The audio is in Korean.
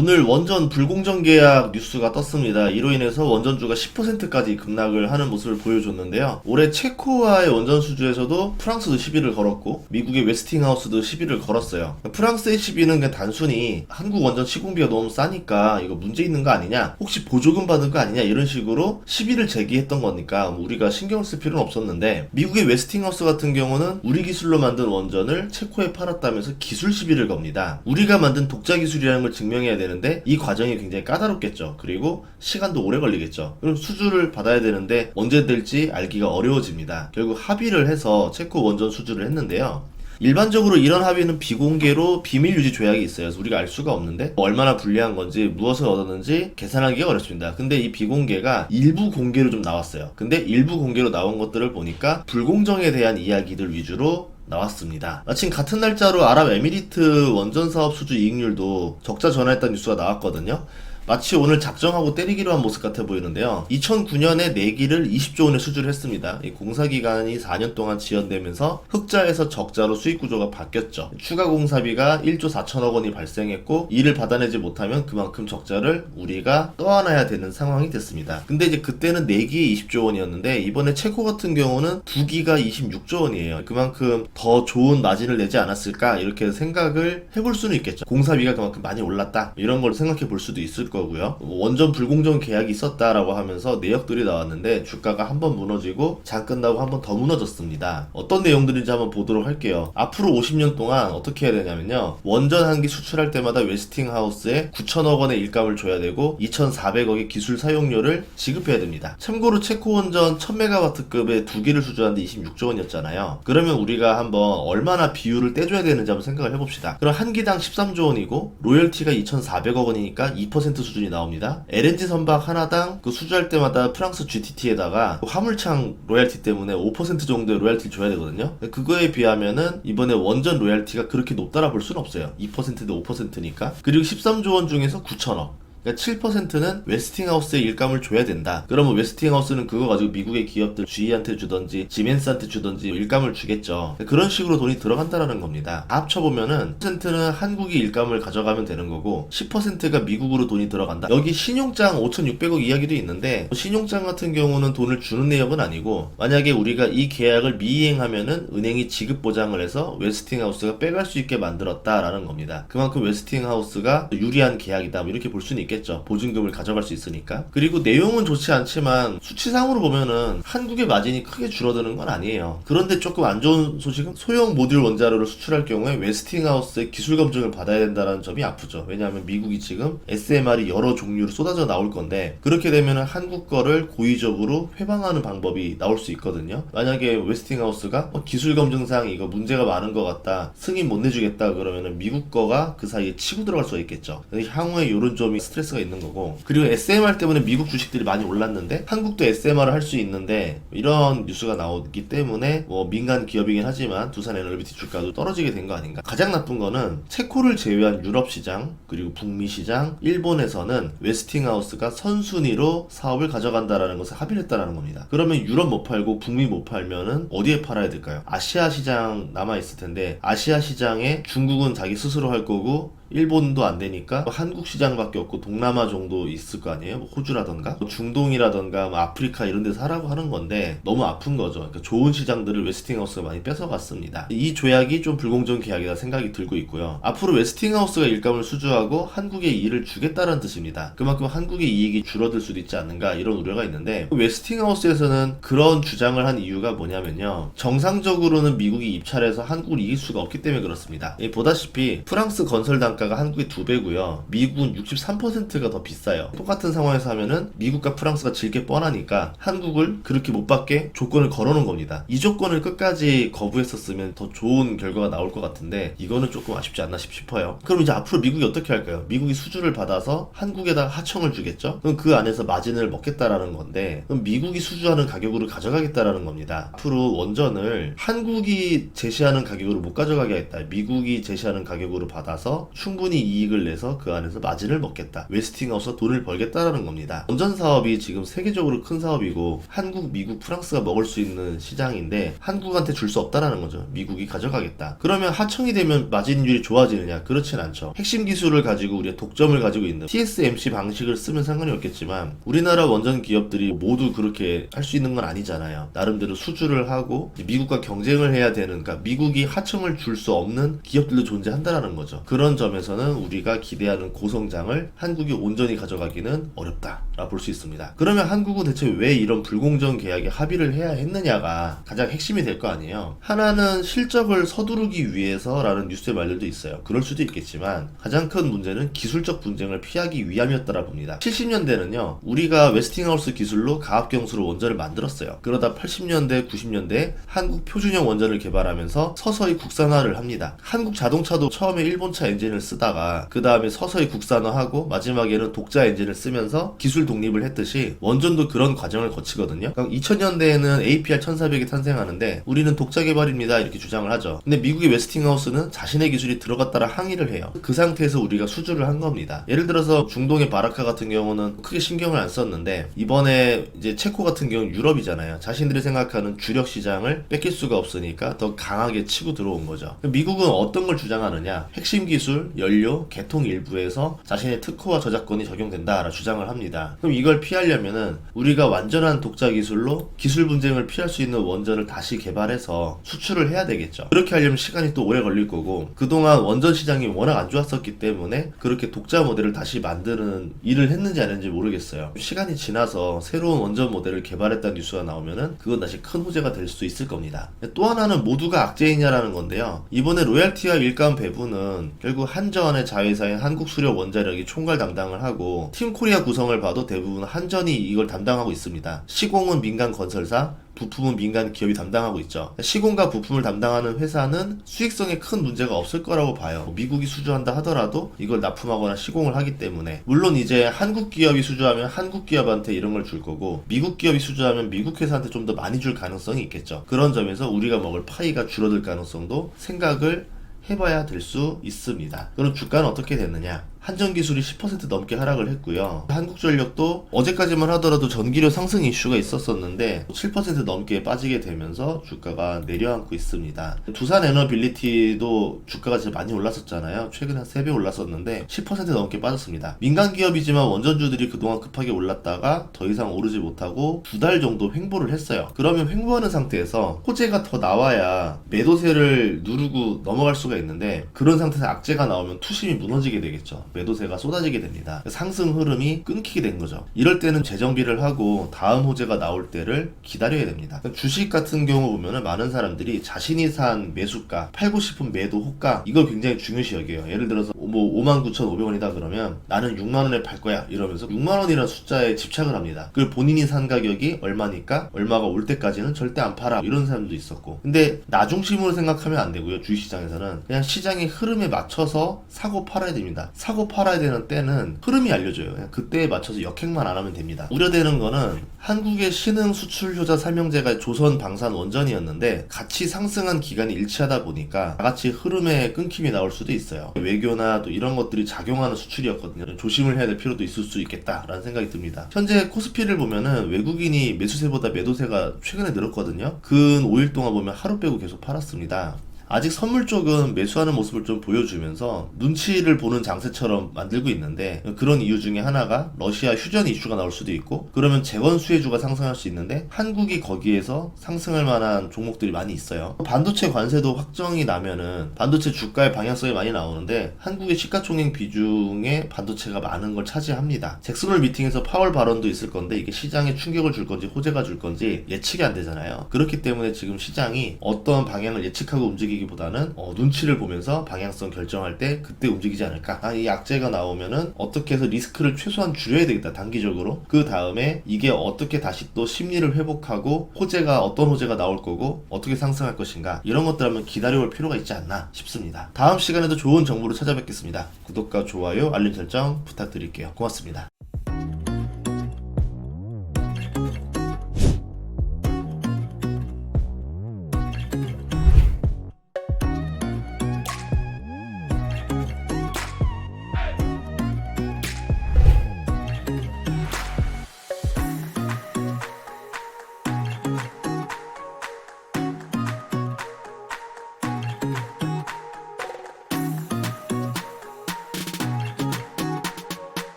오늘 원전 불공정 계약 뉴스가 떴습니다. 이로 인해서 원전주가 10%까지 급락을 하는 모습을 보여줬는데요. 올해 체코와의 원전 수주에서도 프랑스도 시비를 걸었고 미국의 웨스팅하우스도 시비를 걸었어요. 프랑스의 시비는 그냥 단순히 한국 원전 시공비가 너무 싸니까 이거 문제 있는 거 아니냐, 혹시 보조금 받은 거 아니냐, 이런 식으로 시비를 제기했던 거니까 우리가 신경 쓸 필요는 없었는데, 미국의 웨스팅하우스 같은 경우는 우리 기술로 만든 원전을 체코에 팔았다면서 기술 시비를 겁니다. 우리가 만든 독자 기술이라는 걸 증명해야 되는데 이 과정이 굉장히 까다롭겠죠. 그리고 시간도 오래 걸리겠죠. 그럼 수주를 받아야 되는데 언제 될지 알기가 어려워집니다. 결국 합의를 해서 체코 원전 수주를 했는데요. 일반적으로 이런 합의는 비공개로 비밀 유지 조약이 있어요. 그래서 우리가 알 수가 없는데 얼마나 불리한 건지, 무엇을 얻었는지 계산하기가 어렵습니다. 근데 이 비공개가 일부 공개로 좀 나왔어요. 근데 일부 공개로 나온 것들을 보니까 불공정에 대한 이야기들 위주로 나왔습니다. 마침 같은 날짜로 아랍에미리트 원전 사업 수주 이익률도 적자 전환했다는 뉴스가 나왔거든요. 마치 오늘 작정하고 때리기로 한 모습 같아 보이는데요. 2009년에 4기를 20조 원에 수주를 했습니다. 이 공사기간이 4년 동안 지연되면서 흑자에서 적자로 수익구조가 바뀌었죠. 추가 공사비가 1조 4천억 원이 발생했고, 이를 받아내지 못하면 그만큼 적자를 우리가 떠안아야 되는 상황이 됐습니다. 근데 이제 그때는 4기에 20조 원이었는데 이번에 체코 같은 경우는 2기가 26조 원이에요. 그만큼 더 좋은 마진을 내지 않았을까, 이렇게 생각을 해볼 수는 있겠죠. 공사비가 그만큼 많이 올랐다, 이런 걸 생각해 볼 수도 있을 거고요. 원전 불공정 계약이 있었다라고 하면서 내역들이 나왔는데 주가가 한번 무너지고 장 끝나고 한번 더 무너졌습니다. 어떤 내용들인지 한번 보도록 할게요. 앞으로 50년 동안 어떻게 해야 되냐면요, 원전 한 기 수출할 때마다 웨스팅하우스에 9천억 원의 일감을 줘야 되고 2,400억의 기술 사용료를 지급해야 됩니다. 참고로 체코 원전 1000메가와트급의 2기를 수주하는데 26조 원이었잖아요. 그러면 우리가 한번 얼마나 비율을 떼줘야 되는지 한번 생각을 해봅시다. 그럼 한 기당 13조 원이고 로열티가 2,400억 원이니까 2% 수준이 나옵니다. LNG 선박 하나당 그 수주할 때마다 프랑스 GTT에다가 화물창 로열티 때문에 5% 정도의 로열티를 줘야 되거든요. 그거에 비하면은 이번에 원전 로열티가 그렇게 높다라 볼 수는 없어요. 2%대 5%니까. 그리고 13조 원 중에서 9천억. 그러니까 7%는 웨스팅하우스에 일감을 줘야 된다. 그러면 웨스팅하우스는 그거 가지고 미국의 기업들 GE한테 주던지 지멘스한테 주던지 일감을 주겠죠. 그런 식으로 돈이 들어간다라는 겁니다. 다 합쳐보면은 10%는 한국이 일감을 가져가면 되는 거고 10%가 미국으로 돈이 들어간다. 여기 신용장 5,600억 이야기도 있는데, 신용장 같은 경우는 돈을 주는 내역은 아니고, 만약에 우리가 이 계약을 미이행하면은 은행이 지급 보장을 해서 웨스팅하우스가 빼갈 수 있게 만들었다라는 겁니다. 그만큼 웨스팅하우스가 유리한 계약이다, 뭐 이렇게 볼 수는 있겠죠. 보증금을 가져갈 수 있으니까. 그리고 내용은 좋지 않지만 수치상으로 보면은 한국의 마진이 크게 줄어드는 건 아니에요. 그런데 조금 안 좋은 소식은 소형 모듈 원자로를 수출할 경우에 웨스팅하우스의 기술 검증을 받아야 된다는 점이 아프죠. 왜냐하면 미국이 지금 SMR이 여러 종류로 쏟아져 나올 건데, 그렇게 되면은 한국 거를 고의적으로 회방하는 방법이 나올 수 있거든요. 만약에 웨스팅하우스가 기술 검증상 이거 문제가 많은 것 같다, 승인 못 내주겠다, 그러면은 미국 거가 그 사이에 치고 들어갈 수가 있겠죠. 향후에 이런 점이 스트레스가 있는 거고, 그리고 SMR 때문에 미국 주식들이 많이 올랐는데 한국도 SMR을 할 수 있는데 이런 뉴스가 나오기 때문에 뭐 민간 기업이긴 하지만 두산에너비티 주가도 떨어지게 된 거 아닌가. 가장 나쁜 거는 체코를 제외한 유럽 시장, 그리고 북미 시장, 일본에서는 웨스팅하우스가 선순위로 사업을 가져간다라는 것을 합의를 했다라는 겁니다. 그러면 유럽 못 팔고 북미 못 팔면은 어디에 팔아야 될까요? 아시아 시장 남아 있을 텐데, 아시아 시장에 중국은 자기 스스로 할 거고 일본도 안 되니까 한국 시장밖에 없고 동남아 정도 있을 거 아니에요? 뭐 호주라던가 뭐 중동이라던가 뭐 아프리카 이런 데서 하라고 하는 건데 너무 아픈 거죠. 그러니까 좋은 시장들을 웨스팅하우스가 많이 뺏어갔습니다. 이 조약이 좀 불공정 계약이다 생각이 들고 있고요. 앞으로 웨스팅하우스가 일감을 수주하고 한국에 이익을 주겠다는 뜻입니다. 그만큼 한국의 이익이 줄어들 수도 있지 않는가, 이런 우려가 있는데, 웨스팅하우스에서는 그런 주장을 한 이유가 뭐냐면요, 정상적으로는 미국이 입찰해서 한국을 이길 수가 없기 때문에 그렇습니다. 보다시피 프랑스 건설 단가가 한국의 2배고요. 미국은 63%가 더 비싸요. 똑같은 상황에서 하면은 미국과 프랑스가 질 게 뻔하니까 한국을 그렇게 못 받게 조건을 걸어놓은 겁니다. 이 조건을 끝까지 거부했었으면 더 좋은 결과가 나올 것 같은데 이거는 조금 아쉽지 않나 싶어요. 그럼 이제 앞으로 미국이 어떻게 할까요? 미국이 수주를 받아서 한국에다가 하청을 주겠죠? 그럼 그 안에서 마진을 먹겠다라는 건데, 그럼 미국이 수주하는 가격으로 가져가겠다라는 겁니다. 앞으로 원전을 한국이 제시하는 가격으로 못 가져가게 했다, 미국이 제시하는 가격으로 받아서 충분히 이익을 내서 그 안에서 마진을 먹겠다. 웨스팅하우스가 돈을 벌겠다라는 겁니다. 원전 사업이 지금 세계적으로 큰 사업이고 한국, 미국, 프랑스가 먹을 수 있는 시장인데 한국한테 줄 수 없다라는 거죠. 미국이 가져가겠다. 그러면 하청이 되면 마진율이 좋아지느냐? 그렇진 않죠. 핵심 기술을 가지고 우리가 독점을 가지고 있는 TSMC 방식을 쓰면 상관이 없겠지만 우리나라 원전 기업들이 모두 그렇게 할 수 있는 건 아니잖아요. 나름대로 수주를 하고 미국과 경쟁을 해야 되는, 그러니까 미국이 하청을 줄 수 없는 기업들도 존재한다라는 거죠. 그런 점에서는 우리가 기대하는 고성장을 한국이 온전히 가져가기는 어렵다라 볼 수 있습니다. 그러면 한국은 대체 왜 이런 불공정 계약에 합의를 해야 했느냐가 가장 핵심이 될 거 아니에요. 하나는 실적을 서두르기 위해서라는 뉴스의 말들도 있어요. 그럴 수도 있겠지만 가장 큰 문제는 기술적 분쟁을 피하기 위함이었다라 봅니다. 70년대는요 우리가 웨스팅하우스 기술로 가압경수로 원전을 만들었어요. 그러다 80년대 90년대 한국 표준형 원전을 개발하면서 서서히 국산화를 합니다. 한국 자동차도 처음에 일본차 엔진을 쓰다가 그 다음에 서서히 국산화하고 마지막에는 독자 엔진을 쓰면서 기술 독립을 했듯이 원전도 그런 과정을 거치거든요. 2000년대에는 APR 1400이 탄생하는데 우리는 독자 개발입니다 이렇게 주장을 하죠. 근데 미국의 웨스팅하우스는 자신의 기술이 들어갔다라 항의를 해요. 그 상태에서 우리가 수주를 한 겁니다. 예를 들어서 중동의 바라카 같은 경우는 크게 신경을 안 썼는데 이번에 이제 체코 같은 경우는 유럽이잖아요. 자신들이 생각하는 주력 시장을 뺏길 수가 없으니까 더 강하게 치고 들어온 거죠. 미국은 어떤 걸 주장하느냐? 핵심 기술, 연료, 개통 일부에서 자신의 특허와 저작권이 적용된다라 주장을 합니다. 그럼 이걸 피하려면은 우리가 완전한 독자 기술로 기술 분쟁을 피할 수 있는 원전을 다시 개발해서 수출을 해야 되겠죠. 그렇게 하려면 시간이 또 오래 걸릴 거고 그동안 원전 시장이 워낙 안 좋았었기 때문에 그렇게 독자 모델을 다시 만드는 일을 했는지 안 했는지 모르겠어요. 시간이 지나서 새로운 원전 모델을 개발했다는 뉴스가 나오면은 그건 다시 큰 호재가 될 수도 있을 겁니다. 또 하나는 모두가 악재이냐라는 건데요. 이번에 로얄티와 일감 배분은 결국 한전의 자회사인 한국수력원자력이 총괄 담당을 하고 팀코리아 구성을 봐도 대부분 한전이 이걸 담당하고 있습니다. 시공은 민간 건설사, 부품은 민간 기업이 담당하고 있죠. 시공과 부품을 담당하는 회사는 수익성에 큰 문제가 없을 거라고 봐요. 미국이 수주한다 하더라도 이걸 납품하거나 시공을 하기 때문에 물론 이제 한국 기업이 수주하면 한국 기업한테 이런 걸 줄 거고 미국 기업이 수주하면 미국 회사한테 좀 더 많이 줄 가능성이 있겠죠. 그런 점에서 우리가 먹을 파이가 줄어들 가능성도 생각을 해봐야 될 수 있습니다. 그럼 주가는 어떻게 됐느냐? 한전기술이 10% 넘게 하락을 했고요. 한국전력도 어제까지만 하더라도 전기료 상승 이슈가 있었었는데 7% 넘게 빠지게 되면서 주가가 내려앉고 있습니다. 두산에너빌리티도 주가가 진짜 많이 올랐었잖아요. 최근에 한 3배 올랐었는데 10% 넘게 빠졌습니다. 민간 기업이지만 원전주들이 그동안 급하게 올랐다가 더 이상 오르지 못하고 2달 정도 횡보를 했어요. 그러면 횡보하는 상태에서 호재가 더 나와야 매도세를 누르고 넘어갈 수가 있는데 그런 상태에서 악재가 나오면 투심이 무너지게 되겠죠. 매도세가 쏟아지게 됩니다. 상승 흐름이 끊기게 된 거죠. 이럴 때는 재정비를 하고 다음 호재가 나올 때를 기다려야 됩니다. 주식 같은 경우 보면은 많은 사람들이 자신이 산 매수가, 팔고 싶은 매도 호가 이걸 굉장히 중요시 여겨요. 예를 들어서 뭐 59,500원이다 그러면 나는 6만원에 팔 거야 이러면서 6만원이라는 숫자에 집착을 합니다. 그걸 본인이 산 가격이 얼마니까 얼마가 올 때까지는 절대 안 팔아 이런 사람도 있었고 근데 나 중심으로 생각하면 안 되고요. 주식시장에서는 그냥 시장의 흐름에 맞춰서 사고 팔아야 됩니다. 사고 팔아야 되는 때는 흐름이 알려줘요. 그냥 그때에 맞춰서 역행만 안 하면 됩니다. 우려되는 거는 한국의 신흥 수출 효자 설명제가 조선 방산 원전이었는데 같이 상승한 기간이 일치하다 보니까 다같이 흐름에 끊김이 나올 수도 있어요. 외교나 또 이런 것들이 작용하는 수출이었거든요. 조심을 해야 될 필요도 있을 수 있겠다라는 생각이 듭니다. 현재 코스피를 보면은 외국인이 매수세보다 매도세가 최근에 늘었거든요. 근 5일 동안 보면 하루 빼고 계속 팔았습니다. 아직 선물 쪽은 매수하는 모습을 좀 보여주면서 눈치를 보는 장세처럼 만들고 있는데 그런 이유 중에 하나가 러시아 휴전 이슈가 나올 수도 있고 그러면 재건 수혜주가 상승할 수 있는데 한국이 거기에서 상승할 만한 종목들이 많이 있어요. 반도체 관세도 확정이 나면은 반도체 주가의 방향성이 많이 나오는데 한국의 시가총액 비중에 반도체가 많은 걸 차지합니다. 잭슨홀 미팅에서 파월 발언도 있을 건데 이게 시장에 충격을 줄 건지 호재가 줄 건지 예측이 안 되잖아요. 그렇기 때문에 지금 시장이 어떤 방향을 예측하고 움직이기보다는 눈치를 보면서 방향성 결정할 때 그때 움직이지 않을까. 이 악재가 나오면은 어떻게 해서 리스크를 최소한 줄여야 되겠다 단기적으로. 그 다음에 이게 어떻게 다시 또 심리를 회복하고 호재가 어떤 호재가 나올 거고 어떻게 상승할 것인가 이런 것들 한번 기다려볼 필요가 있지 않나 싶습니다. 다음 시간에도 좋은 정보로 찾아뵙겠습니다. 구독과 좋아요 알림 설정 부탁드릴게요. 고맙습니다.